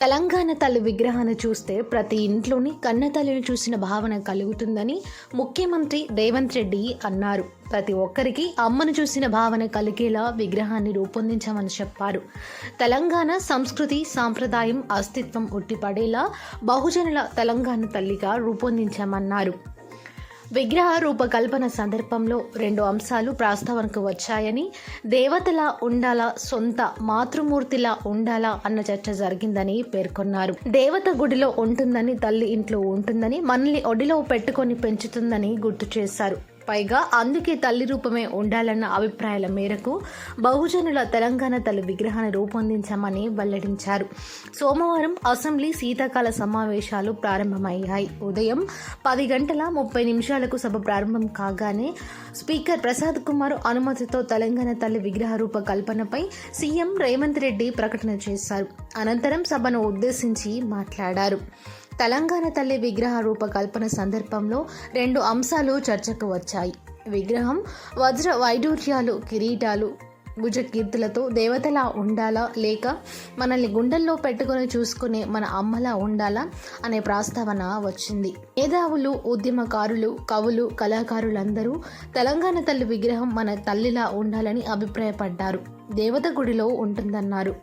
తెలంగాణ తల్లి విగ్రహాన్ని చూస్తే ప్రతి ఇంట్లోని కన్న తల్లిని చూసిన భావన కలుగుతుందని ముఖ్యమంత్రి రేవంత్ రెడ్డి అన్నారు. ప్రతి ఒక్కరికి అమ్మను చూసిన భావన కలిగేలా విగ్రహాన్ని రూపొందించామని చెప్పారు. తెలంగాణ సంస్కృతి సాంప్రదాయం అస్తిత్వం ఉట్టిపడేలా బహుజనుల తెలంగాణ తల్లిగా రూపొందించామన్నారు. విగ్రహ రూపకల్పన సందర్భంలో 2 అంశాలు ప్రస్తావనకు వచ్చాయని, దేవతలా ఉండాలా, సొంత మాతృమూర్తిలా ఉండాలా అన్న చర్చ జరిగిందని పేర్కొన్నారు. దేవత గుడిలో ఉంటుందని, తల్లి ఇంట్లో ఉంటుందని, మనల్ని ఒడిలో పెట్టుకొని పెంచుతుందని గుర్తు చేశారు. పైగా అందుకే తల్లి రూపమే ఉండాలన్న అభిప్రాయాల మేరకు బహుజనుల తెలంగాణ తల్లి విగ్రహాన్ని రూపొందించామని వెల్లడించారు. సోమవారం అసెంబ్లీ శీతాకాల సమావేశాలు ప్రారంభమయ్యాయి. ఉదయం 10:30 సభ ప్రారంభం కాగానే స్పీకర్ ప్రసాద్ కుమార్ అనుమతితో తెలంగాణ తల్లి విగ్రహ రూపకల్పనపై సీఎం రేవంత్ రెడ్డి ప్రకటన చేశారు. అనంతరం సభను ఉద్దేశించి మాట్లాడారు. తెలంగాణ తల్లి విగ్రహ రూపకల్పన సందర్భంలో 2 అంశాలు చర్చకు వచ్చాయి. విగ్రహం వజ్ర వైడూర్యాలు, కిరీటాలు, భుజకీర్తులతో దేవతలా ఉండాలా, లేక మనల్ని గుండెల్లో పెట్టుకుని చూసుకునే మన అమ్మలా ఉండాలా అనే ప్రస్తావన వచ్చింది. మేధావులు, ఉద్యమకారులు, కవులు, కళాకారులందరూ తెలంగాణ తల్లి విగ్రహం మన తల్లిలా ఉండాలని అభిప్రాయపడ్డారు. దేవత గుడిలో ఉంటుందన్నారు.